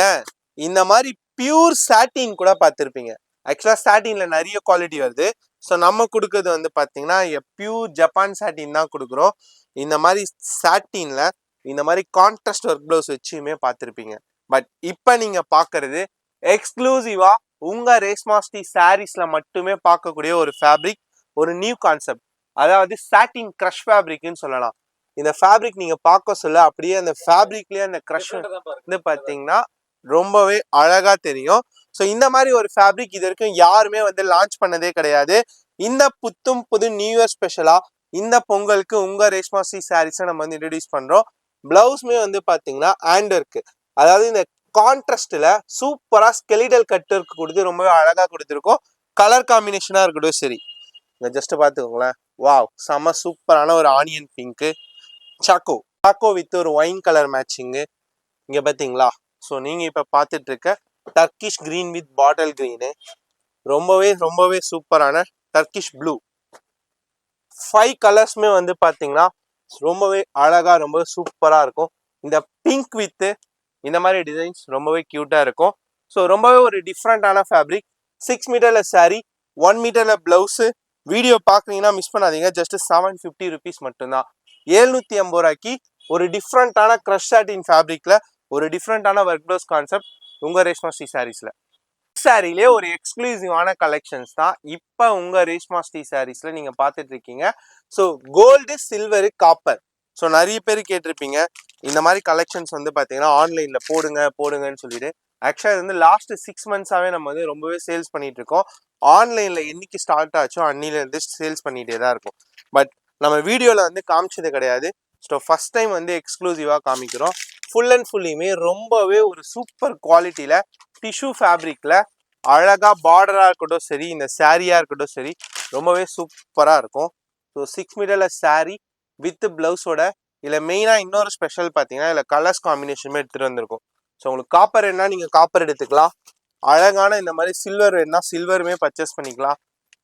ஏன் இந்த மாதிரி பியூர் சாட்டின் கூட பார்த்துருப்பீங்க. ஆக்சுவலா சாட்டின்ல நிறைய குவாலிட்டி வருது. ஸோ நம்ம கொடுக்கறது வந்து பார்த்தீங்கன்னா பியூர் ஜப்பான் சாட்டின் தான் கொடுக்குறோம். இந்த மாதிரி சாட்டின்ல இந்த மாதிரி கான்ட்ராஸ்ட் ஒர்க் ப்ளவுஸ் வச்சுமே பார்த்துருப்பீங்க. பட் இப்போ நீங்க பார்க்கறது எக்ஸ்க்ளூசிவா உங்க ரேஸ்மாஸ்டி சாரீஸ்ல மட்டுமே பார்க்கக்கூடிய ஒரு ஃபேப்ரிக், ஒரு நியூ கான்செப்ட். அதாவது சாட்டின் கிரஷ் ஃபேப்ரிக்னு சொல்லலாம். இந்த ஃபேப்ரிக் நீங்க பார்க்க சொல்ல அப்படியே அந்த ஃபேப்ரிக்லயே அந்த கிரஷ் வந்து பார்த்தீங்கன்னா ரொம்பவே அழகா தெரியும். ஸோ இந்த மாதிரி ஒரு ஃபேப்ரிக் இது வரைக்கும் யாருமே வந்து லான்ச் பண்ணதே கிடையாது. இந்த புத்தும் புது நியூ இயர் ஸ்பெஷலா இந்த பொங்கலுக்கு உங்க ரேஷ்மாஸ்டி சாரீஸை நம்ம வந்து இன்ட்ரடியூஸ் பண்றோம். பிளவுஸ்மே வந்து பாத்தீங்கன்னா ஹேண்ட் ஒர்க், அதாவது இந்த கான்ட்ராஸ்ட்ல சூப்பரா ஸ்கெலிடல் கட் ஒர்க் கொடுத்து ரொம்பவே அழகா கொடுத்துருக்கோம். கலர் காம்பினேஷனா இருக்கட்டும் சரி, இங்க ஜஸ்ட் பாத்துக்கோங்களேன். வாவ், செம சூப்பரான ஒரு onion pink, choco choco with ஒரு ஒயின் கலர் மேட்சிங்கு இங்க பாத்தீங்களா. ஸோ நீங்க இப்ப பார்த்துட்டு இருக்க Turkish green with bottle green, ரொம்பவே சூப்பரான டர்க்கிஷ் ப்ளூ. 5 கலர்ஸ்மே வந்து பாத்தீங்கன்னா ரொம்பவே அழகா ரொம்ப சூப்பரா இருக்கும். இந்த பிங்க் வித் இந்த மாதிரி டிசைன்ஸ் ரொம்பவே கியூட்டா இருக்கும். ஸோ ரொம்பவே ஒரு டிஃப்ரெண்டான ஃபேப்ரிக். 6 மீட்டர்ல சாரீ, 1 மீட்டர்ல பிளவுஸ். வீடியோ பாக்குறீங்கன்னா மிஸ் பண்ணாதீங்க. ஜஸ்ட் 750 ருபீஸ் மட்டும்தான். 750 ரூபாய்க்கு ஒரு டிஃப்ரெண்டான கிரஷ் சாட்டின் ஃபேப்ரிக்ல ஒரு டிஃப்ரெண்டான ஒர்க் ப்ளவுஸ் கான்செப்ட் உங்க ரேஷ்மாஸ்டி சாரீஸ்ல. சாரிலே ஒரு எக்ஸ்க்ளூசிவான கலெக்ஷன்ஸ் தான் இப்ப உங்க ரேஷ்மாஸ்டி சாரீஸ்ல நீங்க பார்த்துட்டு இருக்கீங்க. So gold, silver, copper. So நிறைய பேர் கேட்டிருப்பீங்க இந்த மாதிரி கலெக்ஷன்ஸ் வந்து பாத்தீங்கன்னா ஆன்லைன்ல போடுங்கன்னு சொல்லிட்டு. ஆக்சுவலா இது வந்து லாஸ்ட் 6 மந்த்ஸாவே நம்ம வந்து ரொம்பவே சேல்ஸ் பண்ணிட்டு இருக்கோம். ஆன்லைன்ல என்னைக்கு ஸ்டார்ட் ஆச்சோ அன்னில இருந்து சேல்ஸ் பண்ணிட்டே தான் இருக்கும். பட் நம்ம வீடியோல வந்து காமிச்சது கிடையாது. ஸோ ஃபர்ஸ்ட் டைம் வந்து எக்ஸ்க்ளூசிவா காமிக்கிறோம். ஃபுல் அண்ட் ஃபுல்லியுமே ரொம்பவே ஒரு சூப்பர் குவாலிட்டியில டிஷ்யூ ஃபேப்ரிக்ல அழகா பார்டரா இருக்கட்டும் சரி, இந்த சாரியா இருக்கட்டும் சரி, ரொம்பவே சூப்பரா இருக்கும். ஸோ 6 மீட்டர்ல சாரி வித் பிளவுஸோட இதுல மெயினா இன்னொரு ஸ்பெஷல் பார்த்தீங்கன்னா இதுல கலர்ஸ் காம்பினேஷனுமே எடுத்துட்டு வந்திருக்கும். ஸோ உங்களுக்கு காப்பர் வேணா நீங்க காப்பர் எடுத்துக்கலாம். அழகான இந்த மாதிரி சில்வர் வேணும்னா சில்வருமே பர்ச்சேஸ் பண்ணிக்கலாம்.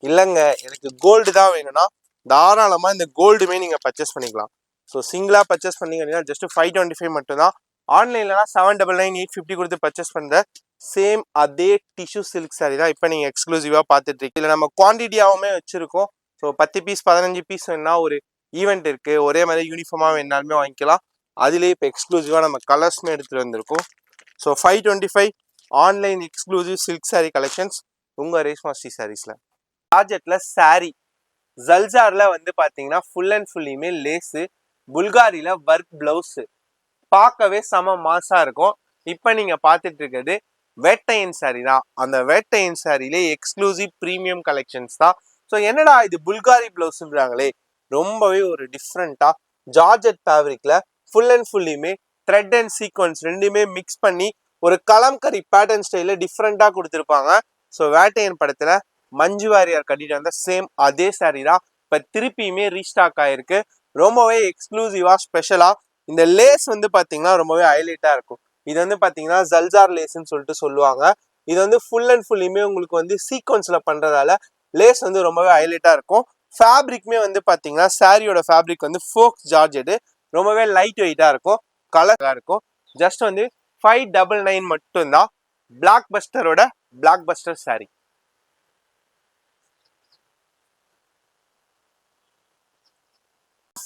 இல்லைங்க எனக்கு கோல்டு தான் வேணும்னா தாராளமா இந்த கோல்டுமே நீங்க பர்ச்சேஸ் பண்ணிக்கலாம். ஸோ சிங்கிளா பர்ச்சேஸ் பண்ணீங்க அப்படின்னா ஜஸ்ட் 525 மட்டும்தான். ஆன்லைன்லனா 799 850 கொடுத்து பர்ச்சேஸ் பண்ற சேம் அதே டிஷ்யூ சில்க் சாரி தான் இப்போ நீங்க எக்ஸ்க்ளூசிவா பார்த்துட்டு இருக்கீங்க. இதில் நம்ம குவான்டிட்டியாவுமே வச்சிருக்கோம். ஸோ 10 பீஸ் 15 பீஸ் வேணா ஒரு ஈவெண்ட் இருக்கு, ஒரே மாதிரி யூனிஃபார்மா வேணாலுமே வாங்கிக்கலாம். அதுலேயே இப்போ எக்ஸ்க்ளூசிவா நம்ம கலர்ஸ்மே எடுத்துட்டு வந்திருக்கோம். So 525 online exclusive silk sari collections உங்க ரேஷ்மாஸ்டி சாரீஸ்ல. ப்ராஜெக்ட்ல சாரி ஜல்ஜார்ல வந்து பாத்தீங்கன்னா ஃபுல் அண்ட் ஃபுல்லியுமே லேஸு, புல்காரில ஒர்க் பிளவுஸ், பார்க்கவே செம மாசா இருக்கும். இப்ப நீங்க பார்த்துட்டு இருக்கிறது வேட்டையன் சாரி தான். அந்த வேட்டையன் சாரிலே எக்ஸ்க்ளூசிவ் ப்ரீமியம் கலெக்ஷன்ஸ் தான். ஸோ என்னடா இது புல்காரி பிளவுஸ்ன்றாங்களே, ரொம்பவே ஒரு டிஃப்ரெண்டா ஜார்ஜெட் ஃபேப்ரிக்ல ஃபுல் அண்ட் ஃபுல்லியுமே த்ரெட் அண்ட் சீக்வன்ஸ் ரெண்டுமே மிக்ஸ் பண்ணி ஒரு கலம்கரி பேட்டர்ன் ஸ்டைல டிஃப்ரெண்டா கொடுத்துருப்பாங்க. ஸோ வேட்டையன் படத்துல மஞ்சு வாரியார் கட்டிட்டு வந்த சேம் அதே சாரி தான் இப்ப திருப்பியுமே ரீஸ்டாக் ஆயிருக்கு. ரொம்பவே எக்ஸ்க்ளூசிவா ஸ்பெஷலா இந்த லேஸ் வந்து பாத்தீங்கன்னா ரொம்பவே ஹைலைட்டா இருக்கும். இது வந்து பாத்தீங்கன்னா ஜல்ஜார் லேஸ்ன்னு சொல்லிட்டு சொல்லுவாங்க. இது வந்து ஃபுல் அண்ட் ஃபுல்லுமே உங்களுக்கு வந்து சீக்வன்ஸ்ல பண்றதால லேஸ் வந்து ரொம்பவே ஹைலைட்டா இருக்கும். ஃபேப்ரிக்மே வந்து பாத்தீங்கன்னா சாரியோட ஃபேப்ரிக் வந்து ஃபோக்ஸ் ஜார்ஜெட், ரொம்பவே லைட் வெயிட்டா இருக்கும், கலரா இருக்கும். ஜஸ்ட் வந்து 599 மட்டும்தான். பிளாக் பஸ்டரோட பிளாக் பஸ்டர் சாரி.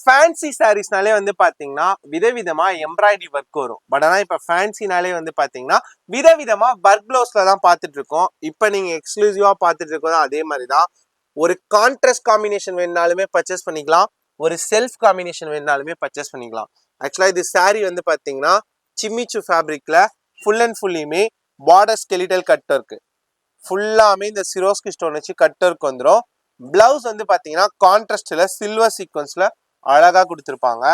ஃபேன்சி சாரீஸ்னாலே வந்து பாத்தீங்கன்னா விதவிதமா எம்ப்ராய்டரி ஒர்க் வரும். பட் ஆனா இப்ப ஃபேன்சினாலே வந்து பாத்தீங்கன்னா விதவிதமா ஒர்க் பிளவுஸ்ல தான் பார்த்துட்டு இருக்கோம். இப்ப நீங்க எக்ஸ்க்ளூசிவா பார்த்துட்டு இருக்கோம் அதே மாதிரிதான். ஒரு கான்ட்ராஸ்ட் காம்பினேஷன் வேணுனாலுமே பர்ச்சேஸ் பண்ணிக்கலாம், ஒரு செல்ஃப் காம்பினேஷன் வேணுனாலுமே பர்ச்சேஸ் பண்ணிக்கலாம். ஆக்சுவலா இது சாரி வந்து பாத்தீங்கன்னா சிம்மிச்சு ஃபேப்ரிக்ல ஃபுல் அண்ட் ஃபுல்லியுமே பார்டர் ஸ்கெலிட்டல் கட் ஒர்க், ஃபுல்லாமே இந்த சிரோஸ்கி ஸ்டோன் வச்சு கட் ஒர்க் வந்துடும். பிளவுஸ் வந்து பாத்தீங்கன்னா கான்ட்ராஸ்ட்ல சில்வர் சீக்வன்ஸ்ல அழகா கொடுத்துருப்பாங்க.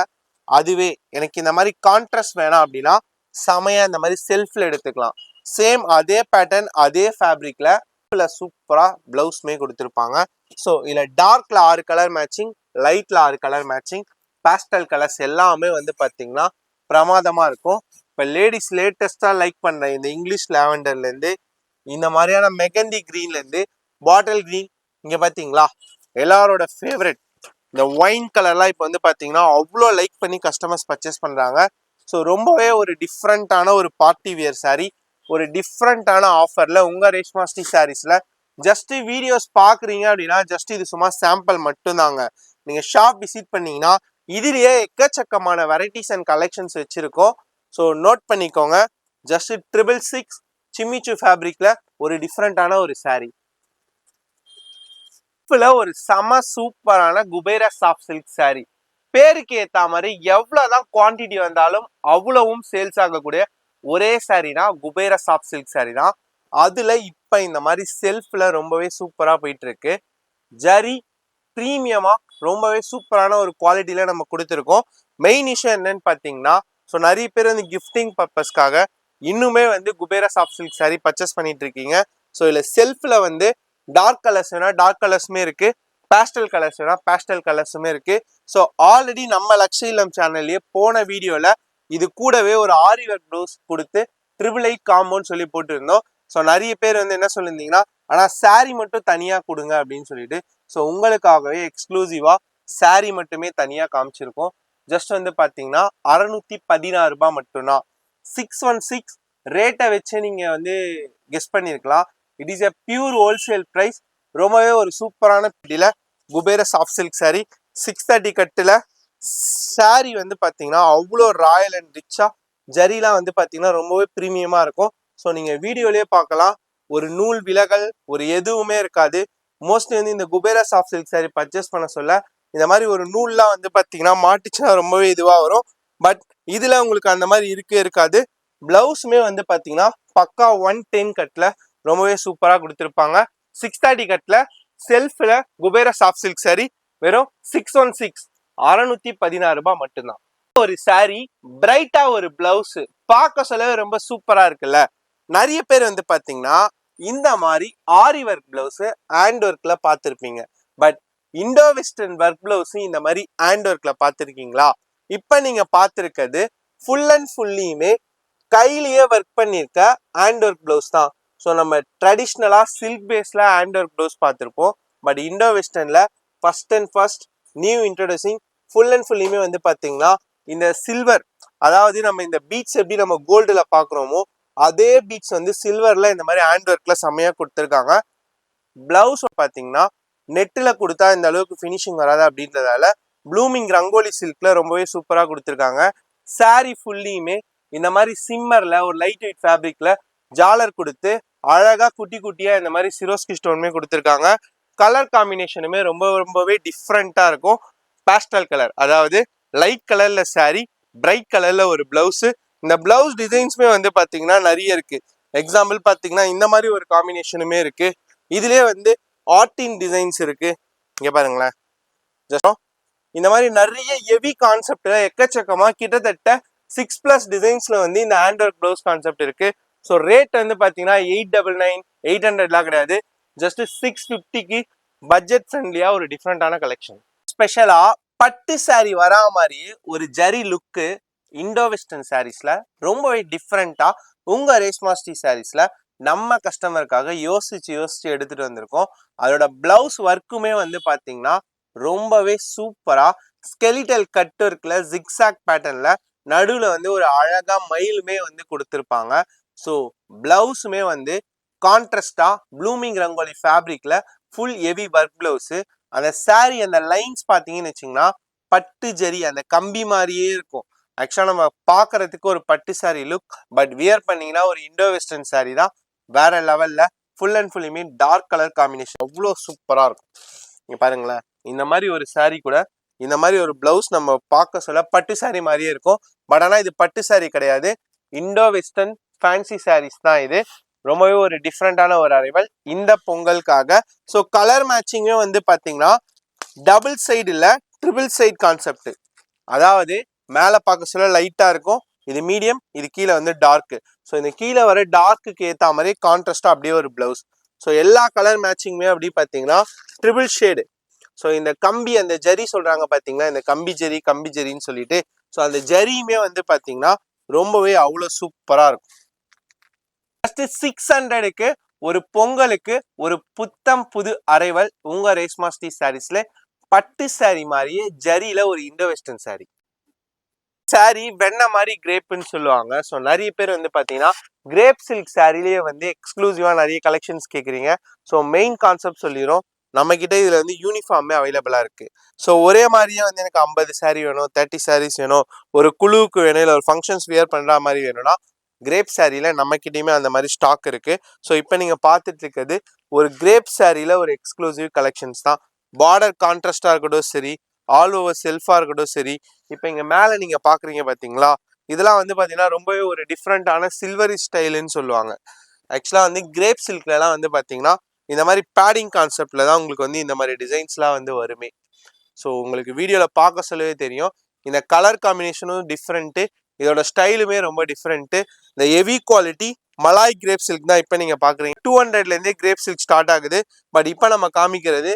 அதுவே எனக்கு இந்த மாதிரி கான்ட்ராஸ்ட் வேணாம் அப்படின்னா செமையா இந்த மாதிரி செல்ஃப்ல எடுத்துக்கலாம். சேம் அதே பேட்டர்ன் அதே ஃபேப்ரிக்ல சூப்பரா பிளவுஸ்மே கொடுத்துருப்பாங்க. ஸோ இதுல டார்க்ல 6 கலர் மேட்சிங், லைட்ல 6 கலர் மேட்சிங், பேஸ்டல் கலர்ஸ் எல்லாமே வந்து பாத்தீங்கன்னா பிரமாதமா இருக்கும். இப்போ லேடிஸ் லேட்டஸ்டா லைக் பண்ற இந்த இங்கிலீஷ் லாவெண்டர்ல இருந்து இந்த மாதிரியான மெகந்தி கிரீன்ல இருந்து பாட்டில் கிரீன், இங்க பாத்தீங்களா எல்லாரோட ஃபேவரட் இந்த ஒயின் கலர்லாம் இப்போ வந்து பாத்தீங்கன்னா அவ்வளோ லைக் பண்ணி கஸ்டமர்ஸ் பர்ச்சேஸ் பண்றாங்க. ஸோ ரொம்பவே ஒரு டிஃப்ரெண்ட்டான ஒரு பார்ட்டி வியர் சாரீ, ஒரு டிஃப்ரெண்ட்டான ஆஃபர்ல உங்க ரேஷ்மா ஸ்ரீ சாரீஸ்ல ஜஸ்ட் வீடியோஸ் பாக்குறீங்க அப்படின்னா ஜஸ்ட் இது சும்மா சாம்பிள் மட்டும்தாங்க. நீங்க ஷாப் விசிட் பண்ணீங்கன்னா இதுலயே எக்கச்சக்கமான வெரைட்டிஸ் அண்ட் கலெக்ஷன்ஸ் வச்சிருக்கோம். ஸோ நோட் பண்ணிக்கோங்க. ஜஸ்ட் 666 சிம்மிச்சு ஃபேப்ரிக்ல ஒரு டிஃப்ரெண்டான ஒரு சாரீ. ஒரு செம சூப்பரான குபேரா சாஃப்ட் சில்க் சாரீ. பேருக்கு ஏத்த மாதிரி எவ்வளவுதான் குவான்டிட்டி வந்தாலும் அவ்வளவும் சேல்ஸ் ஆகக்கூடிய ஒரே சாரீனா குபேரா சாஃப்ட் சில்க் சாரீ தான். அதுல இப்ப இந்த மாதிரி செல்ஃப்ல ரொம்பவே சூப்பரா போயிட்டு இருக்கு. ஜரி பிரீமியமா ரொம்பவே சூப்பரான ஒரு குவாலிட்டியில நம்ம கொடுத்துருக்கோம். மெயின் விஷயம் என்னன்னு பாத்தீங்கன்னா, ஸோ நிறைய பேர் வந்து கிஃப்டிங் பர்பஸ்க்காக இன்னுமே வந்து Kubera soft silk sari purchase பண்ணிட்டு இருக்கீங்க. ஸோ இதுல செல்ஃப்ல வந்து டார்க் கலர்ஸ் வேணா டார்க் கலர்ஸுமே இருக்கு, பேஸ்டல் கலர்ஸ் வேணா பேஸ்டல் கலர்ஸுமே இருக்கு. ஸோ ஆல்ரெடி நம்ம லக்ஷயிலம் சேனல்லயே போன வீடியோல இது கூடவே ஒரு ஆரி ஒர்க் ப்ளவுஸ் கொடுத்து 888 காம்போன்னு சொல்லி போட்டுருந்தோம். ஸோ நிறைய பேர் வந்து என்ன சொல்லியிருந்தீங்கன்னா, ஆனா சாரீ மட்டும் தனியா கொடுங்க அப்படின்னு சொல்லிட்டு, ஸோ உங்களுக்காகவே எக்ஸ்க்ளூசிவா சாரீ மட்டுமே தனியா காமிச்சிருக்கோம். ஜஸ்ட் வந்து பாத்தீங்கன்னா 616 ரூபாய் மட்டும்தான். 616 ரேட்டை வச்சு நீங்க வந்து கெஸ் பண்ணிருக்கலாம். It is a pure wholesale price. ரொம்பவே ஒரு சூப்பரான பிடியில குபேர சாஃப்ட் சில்க் சாரீ 630 கட்டுல சாரீ வந்து பாத்தீங்கன்னா அவ்வளோ ராயல் அண்ட் ரிச்சா, ஜரிலாம் வந்து பாத்தீங்கன்னா ரொம்பவே பிரீமியமா இருக்கும். ஸோ நீங்க வீடியோலயே பார்க்கலாம், ஒரு நூல் விலகல் ஒரு எதுவுமே இருக்காது. மோஸ்ட்லி வந்து இந்த Kubera soft silk sari purchase பண்ண சொல்ல இந்த மாதிரி ஒரு நூல்லாம் வந்து பாத்தீங்கன்னா மாட்டிச்சுன்னா ரொம்பவே இதுவா வரும். பட் இதுல உங்களுக்கு அந்த மாதிரி இருக்காது. பிளவுஸுமே வந்து பாத்தீங்கன்னா பக்கா 110 கட்ல ரொம்பவே சூப்பரா கொடுத்துருப்பாங்க. 630 கட்ல செல்ஃப்ல குபேரா சாஃப்ட் சில்க் சாரீ வெறும் 616 616 ரூபாய் மட்டும்தான். ஒரு சாரீ பிரைட்டா ஒரு பிளவுஸ் பார்க்க சொல்லவே ரொம்ப சூப்பரா இருக்குல்ல. நிறைய பேர் வந்து பாத்தீங்கன்னா இந்த மாதிரி ஆரி ஒர்க் பிளவுஸ் ஹேண்ட் ஒர்க்ல பார்த்துருப்பீங்க. But Indo western work blouse இந்த மாதிரி ஹேண்ட் ஒர்க்ல பார்த்துருக்கீங்களா? இப்ப நீங்க பார்த்துருக்கிறது ஃபுல் அண்ட் ஃபுல்லியுமே கையிலேயே ஒர்க் பண்ணிருக்க ஹேண்ட் ஒர்க் பிளவுஸ் தான். ஸோ நம்ம ட்ரெடிஷ்னலா சில்க் பேஸ்ல ஹேண்ட் ஒர்க் பிளவுஸ் பார்த்துருப்போம். பட் இண்டோ வெஸ்டர்ன்ல first and first new introducing full and ஃபுல்லியுமே வந்து பாத்தீங்கன்னா இந்த சில்வர், அதாவது நம்ம இந்த பீட்ஸ் எப்படி நம்ம கோல்டுல பாக்குறோமோ அதே பீட்ஸ் வந்து சில்வர்ல இந்த மாதிரி ஹேண்ட் ஒர்க்ல செம்மையா கொடுத்துருக்காங்க. பிளவுஸ் பாத்தீங்கன்னா நெட்டில் கொடுத்தா இந்த அளவுக்கு ஃபினிஷிங் வராது அப்படின்றதால ப்ளூமிங் ரங்கோலி சில்க்ல ரொம்பவே சூப்பரா கொடுத்துருக்காங்க. சாரீ ஃபுல்லியுமே இந்த மாதிரி சிம்மர்ல ஒரு லைட் வெயிட் ஃபேப்ரிக்ல ஜாலர் கொடுத்து அழகா குட்டி குட்டியா இந்த மாதிரி சிரோஸ்கி ஸ்டோனுமே கொடுத்துருக்காங்க. கலர் காம்பினேஷனுமே ரொம்பவே டிஃப்ரெண்டா இருக்கும். பேஸ்டல் கலர், அதாவது லைட் கலர்ல சாரீ, பிரைட் கலர்ல ஒரு பிளவுஸ். இந்த பிளவுஸ் டிசைன்ஸுமே வந்து பாத்தீங்கன்னா நிறைய இருக்கு. எக்ஸாம்பிள் பாத்தீங்கன்னா இந்த மாதிரி ஒரு காம்பினேஷனுமே இருக்கு. இதுலயே வந்து ஆர்டின் டிசைன்ஸ் இருக்கு. இங்க பாருங்களேன், இந்த மாதிரி நிறைய ஹெவி கான்செப்ட்ல எக்கச்சக்கமா கிட்டத்தட்ட 6+ டிசைன்ஸ்ல வந்து இந்த ஹேண்ட் ஒர்க் பிளவுஸ் கான்செப்ட் இருக்கு. ஸோ ரேட் வந்து பாத்தீங்கன்னா 899 800 கிடையாது, ஜஸ்ட் 650க்கு பட்ஜெட் ஃப்ரெண்ட்லியா ஒரு டிஃப்ரெண்டான கலெக்ஷன். ஸ்பெஷலா பட்டு சாரீ வரா மாதிரி ஒரு ஜரி லுக்கு இண்டோ வெஸ்டர்ன் சாரீஸ்ல ரொம்பவே டிஃப்ரெண்டா உங்க ரேஷ்மா ஸ்ரீ சாரீஸ்ல நம்ம கஸ்டமருக்காக யோசிச்சு எடுத்துட்டு வந்திருக்கோம். அதோட பிளவுஸ் ஒர்க்குமே வந்து பாத்தீங்கன்னா ரொம்பவே சூப்பரா ஸ்கெலிட்டல் கட் ஒர்க்ல ஜிக்ஸாக் பேட்டர்ன்ல நடுவுல வந்து ஒரு அழகா மயிலுமே வந்து கொடுத்துருப்பாங்க. ஸோ பிளவுஸுமே வந்து கான்ட்ராஸ்டா ப்ளூமிங் ரங்கோலி ஃபேப்ரிக்ல ஃபுல் ஹெவி ஒர்க் பிளவுஸ். அந்த சாரீ அந்த லைன்ஸ் பாத்தீங்கன்னு வச்சீங்கன்னா பட்டு ஜரி அந்த கம்பி மாதிரியே இருக்கும். ஆக்சுவலா நம்ம பாக்குறதுக்கு ஒரு பட்டு சாரீ லுக், பட் வியர் பண்ணீங்கன்னா ஒரு இண்டோ வெஸ்டர்ன் சாரீ தான். வேற லெவல்ல full and full mean dark colour combination அவ்வளோ சூப்பரா இருக்கும். நீங்க பாருங்களேன், இந்த மாதிரி ஒரு சாரீ கூட இந்த மாதிரி ஒரு பிளவுஸ் நம்ம பார்க்க சொல்ல பட்டு சாரீ மாதிரியே இருக்கும். பட் ஆனா இது பட்டு சாரீ கிடையாது, இண்டோ வெஸ்டர்ன் ஃபேன்சி சாரீஸ் தான் இது. ரொம்பவே ஒரு டிஃப்ரெண்டான ஒரு அரைவல் இந்த பொங்கலுக்காக. ஸோ கலர் மேட்சிங்கே வந்து பாத்தீங்கன்னா டபுள் சைடு இல்ல ட்ரிபிள் சைடு கான்செப்ட். அதாவது மேல பார்க்க சொல்ல லைட்டா இருக்கும், இது மீடியம், இது கீழே வந்து டார்க். ஸோ இந்த கீழே வர டார்க்கு ஏற்ற மாதிரி கான்ட்ராஸ்டா அப்படியே ஒரு பிளவுஸ். ஸோ எல்லா கலர் மேட்சிங்குமே அப்படி பார்த்தீங்கன்னா ட்ரிபிள் ஷேடு. ஸோ இந்த கம்பி அந்த ஜரி சொல்றாங்க பார்த்தீங்களா, இந்த கம்பி ஜரின்னு சொல்லிட்டு, ஸோ அந்த ஜரியுமே வந்து பார்த்தீங்கன்னா ரொம்பவே அவ்வளோ சூப்பரா இருக்கும். ஜஸ்ட் 600க்கு ஒரு பொங்கலுக்கு ஒரு புத்தம் புது அரைவல் உங்க ரேஷ்மா ஸ்ரீ சாரீஸ்ல பட்டு சாரி மாதிரியே ஜரியில ஒரு இண்டோ வெஸ்டர்ன் சாரி. சாரி வெண்ண மாதிரி கிரேப்னு சொல்லுவாங்க. ஸோ நிறைய பேர் வந்து பார்த்தீங்கன்னா கிரேப் சில்க் சாரிலேயே வந்து எக்ஸ்க்ளூசிவா நிறைய கலெக்ஷன்ஸ் கேட்குறீங்க. ஸோ மெயின் கான்செப்ட் சொல்லிடும். நம்ம கிட்ட இதுல வந்து யூனிஃபார்மே அவைலபிளா இருக்கு. ஸோ ஒரே மாதிரியே வந்து எனக்கு 50 சாரி வேணும், 30 சாரீஸ் வேணும், ஒரு குழுவுக்கு வேணும், இல்லை ஒரு ஃபங்க்ஷன்ஸ் வியர் பண்ற மாதிரி வேணும்னா கிரேப் சாரியில நம்ம கிட்டயுமே அந்த மாதிரி ஸ்டாக் இருக்கு. ஸோ இப்போ நீங்க பார்த்துட்டு இருக்கிறது ஒரு கிரேப் சாரியில ஒரு எக்ஸ்க்ளூசிவ் கலெக்ஷன்ஸ் தான். பார்டர் கான்ட்ராஸ்டா இருக்கட்டும் சரி, ஆல் ஓவர் செல்ஃபா இருக்கட்டும் சரி. இப்போ இங்க மேல நீங்க பாக்குறீங்க பாத்தீங்களா, இதெல்லாம் வந்து பாத்தீங்கன்னா ரொம்பவே ஒரு டிஃப்ரெண்டான சில்வரி ஸ்டைலுன்னு சொல்லுவாங்க. ஆக்சுவலா வந்து கிரேப் சில்க்ல எல்லாம் வந்து பாத்தீங்கன்னா இந்த மாதிரி பேடிங் கான்செப்ட்ல தான் உங்களுக்கு வந்து இந்த மாதிரி டிசைன்ஸ்லாம் வந்து வருமே. ஸோ உங்களுக்கு வீடியோல பார்க்க சொல்லவே தெரியும். இந்த கலர் காம்பினேஷனும் டிஃப்ரெண்ட்டு, இதோட ஸ்டைலுமே ரொம்ப டிஃப்ரெண்ட்டு. இந்த heavy quality malai crepe silk தான் இப்போ நீங்க பாக்குறீங்க. 200லேருந்தே கிரேப் சில்க் ஸ்டார்ட் ஆகுது. பட் இப்போ நம்ம காமிக்கிறது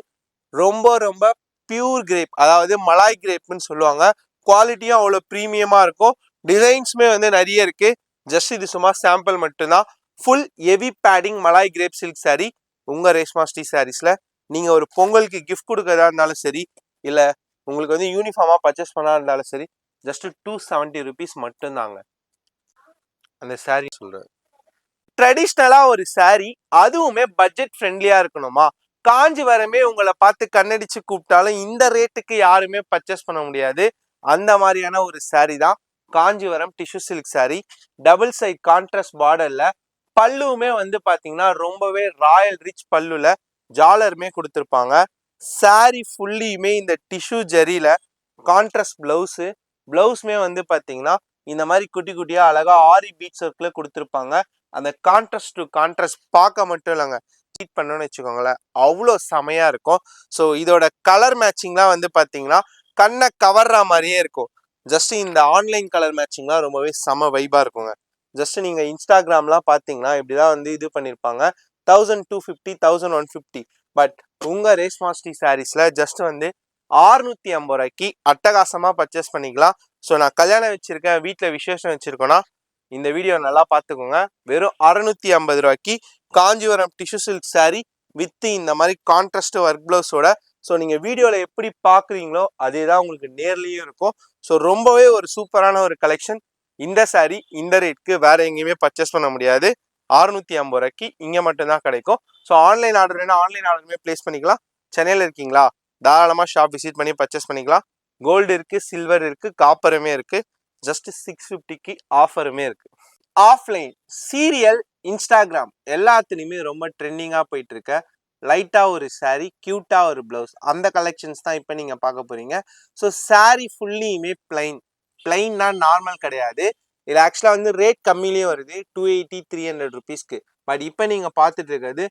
ரொம்ப ரொம்ப பியூர் கிரேப், அதாவது மலாய் கிரேப்னு சொல்லுவாங்க. குவாலிட்டியும் அவ்வளோ ப்ரீமியமா இருக்கும். டிசைன்ஸுமே வந்து நிறைய இருக்கு. ஜஸ்ட் இது சும்மா சாம்பிள் மட்டும்தான். Full heavy padding malai crepe silk sari உங்க ரேஷ்மா ஸ்ரீ சாரீஸ்ல. நீங்க ஒரு பொங்கலுக்கு கிஃப்ட் கொடுக்கறதா இருந்தாலும் சரி, இல்ல உங்களுக்கு வந்து யூனிஃபார்மா பர்ச்சேஸ் பண்ணா இருந்தாலும் சரி, ஜஸ்ட் 270 ருபீஸ் மட்டும்தாங்க அந்த சாரி சொல்றேன். ட்ரெடிஷ்னலா ஒரு சாரி, அதுவுமே பட்ஜெட் ஃப்ரெண்ட்லியா இருக்கணுமா? காஞ்சிபுரமே உங்களை பார்த்து கண்ணடிச்சு கூப்பிட்டாலும் இந்த ரேட்டுக்கு யாருமே பர்ச்சேஸ் பண்ண முடியாது. அந்த மாதிரியான ஒரு சாரி தான் Kanchipuram tissue silk sari. Double side contrast பார்டர்ல, பல்லுமே வந்து பாத்தீங்கன்னா ரொம்பவே ராயல் ரிச் பல்லுல ஜாலருமே கொடுத்துருப்பாங்க. சாரி ஃபுல்லியுமே இந்த டிஷ்யூ ஜரியில கான்ட்ராஸ்ட் பிளவுஸு, பிளவுஸ்மே வந்து பாத்தீங்கன்னா இந்த மாதிரி குட்டி குட்டியா அழகா ஆரி பீட்ஸ் ஒர்க்ல கொடுத்துருப்பாங்க. அந்த கான்ட்ராஸ்ட் டு கான்ட்ராஸ்ட் பார்க்க மட்டும் இல்லைங்க, சீட் பண்ணணும்னு வச்சுக்கோங்களேன், அவ்வளோ செமையா இருக்கும். ஸோ இதோட கலர் மேட்சிங்லாம் வந்து பாத்தீங்கன்னா கண்ணை கவர்ற மாதிரியே இருக்கும். ஜஸ்ட் இந்த ஆன்லைன் கலர் மேட்சிங்லாம் ரொம்பவே செம வைபா இருக்குங்க. ஜஸ்ட் நீங்க இன்ஸ்டாகிராம்லாம் பாத்தீங்கன்னா இப்படிதான் வந்து இது பண்ணிருப்பாங்க, 1250 1150. பட் உங்க ரேஷ்மா ஸ்ரீ சாரீஸ்ல ஜஸ்ட் வந்து 650 ரூபாய்க்கு அட்டகாசமா பர்ச்சேஸ் பண்ணிக்கலாம். ஸோ நான் கல்யாணம் வச்சிருக்கேன், வீட்டில் விசேஷம் வச்சிருக்கோன்னா இந்த வீடியோ நல்லா பார்த்துக்கோங்க. வெறும் 650 ரூபாய்க்கு Kanchipuram tissue silk sorry with இந்த மாதிரி கான்ட்ராஸ்ட் ஒர்க் பிளவுஸோட. ஸோ நீங்கள் வீடியோவில் எப்படி பார்க்குறீங்களோ அதே தான் உங்களுக்கு நேர்லேயும் இருக்கும். ஸோ ரொம்பவே ஒரு சூப்பரான ஒரு கலெக்ஷன். இந்த சாரி இந்த ரேட்க்கு வேற எங்கேயுமே பர்ச்சேஸ் பண்ண முடியாது. 650 ரூபாய்க்கு இங்கே மட்டும்தான் கிடைக்கும். ஸோ ஆன்லைன் ஆர்டர் வேணா ஆன்லைன் ஆர்டருமே பிளேஸ் பண்ணிக்கலாம். சென்னையில் இருக்கீங்களா, தாராளமாக ஷாப் விசிட் பண்ணி பர்ச்சேஸ் பண்ணிக்கலாம். கோல்டு இருக்கு, சில்வர் இருக்கு, காப்பருமே இருக்கு. ஜஸ்ட் 650க்கு ஆஃபருமே இருக்கு. ஆஃப்லைன் சீரியல், இன்ஸ்டாகிராம் எல்லாத்துலேயுமே ரொம்ப ட்ரெண்டிங்காக போயிட்டு இருக்க லைட்டா ஒரு சாரி, கியூட்டா ஒரு பிளவுஸ், அந்த கலெக்ஷன்ஸ் தான் இப்போ நீங்க பார்க்க போறீங்க. ஸோ சாரி ஃபுல்லியுமே பிளைன். பிளைன்னா நார்மல் கிடையாது, இது ஆக்சுவலா வந்து ரேட் கம்மியிலேயே வருது, 280 300 ருபீஸ்க்கு. பட் இப்போ நீங்க பார்த்துட்டு இருக்கிறது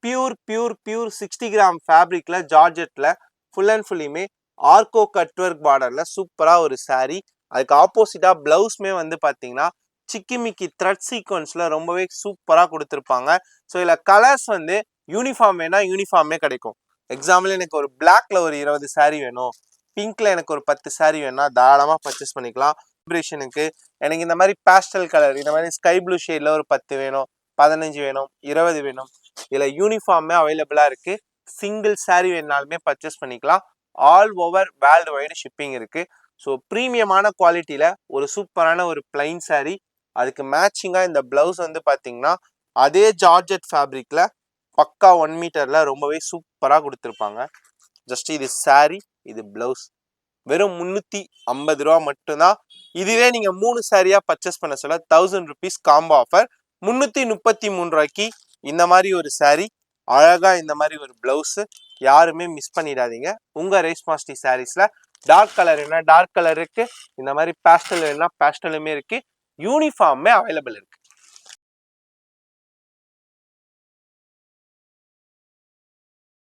பியூர் பியூர் பியூர் 60 கிராம் ஃபேப்ரிக்ல ஜார்ஜெட்ல ஃபுல் அண்ட் ஃபுல்லியுமே ஆர்கோ கட் ஒர்க் பார்டர்ல சூப்பரா ஒரு சாரி. அதுக்கு ஆப்போசிட்டா பிளவுஸ்மே வந்து பாத்தீங்கன்னா சிக்கிமிக்கி த்ரெட் சீக்வன்ஸ்ல ரொம்பவே சூப்பரா கொடுத்துருப்பாங்க. ஸோ இதுல கலர்ஸ் வந்து யூனிஃபார்ம் வேணா யூனிஃபார்மே கிடைக்கும். எக்ஸாம்பிள் எனக்கு ஒரு பிளாக்ல ஒரு 20 சாரி வேணும், பிங்க்ல எனக்கு ஒரு 10 சாரி வேணும்னா தாராளமா பர்ச்சேஸ் பண்ணிக்கலாம். செலிப்ரேஷனுக்கு எனக்கு இந்த மாதிரி பேஸ்டல் கலர், இந்த மாதிரி ஸ்கை ப்ளூ ஷேட்ல ஒரு 10 வேணும், 15 வேணும், 20 வேணும், இதுல யூனிஃபார்மே அவைலபிளா இருக்கு. சிங்கிள் சாரி வேணாலுமே பர்ச்சேஸ் பண்ணிக்கலாம். All over world wide shipping இருக்கு. ஸோ ப்ரீமியமான குவாலிட்டியில ஒரு சூப்பரான ஒரு பிளைன் சாரி, அதுக்கு மேட்சிங்கா இந்த பிளவுஸ் வந்து பாத்தீங்கன்னா அதே ஜார்ஜெட் ஃபேப்ரிக்ல பக்கா 1 மீட்டர்ல ரொம்பவே சூப்பரா கொடுத்துருப்பாங்க. ஜஸ்ட் இது சாரி, இது பிளவுஸ், வெறும் 350 ரூபா மட்டும்தான். இதுவே நீங்க 3 சாரியா பர்ச்சேஸ் பண்ண சொல்ல 1000 ருபீஸ் காம்போ ஆஃபர். 333 ரூபாய்க்கு இந்த மாதிரி ஒரு சாரி, அழகா இந்த மாதிரி ஒரு பிளவுஸ், யாருமே மிஸ் பண்ணிடாதீங்க. உங்க ரேஷ்மா ஸ்ரீ சாரீஸ்ல டார்க் கலர் என்ன டார்க் கலர் இருக்கு, இந்த மாதிரி பேஸ்டல் வேணும்னா பேஸ்டலுமே இருக்கு, யூனிஃபார்மே அவைலபிள் இருக்கு.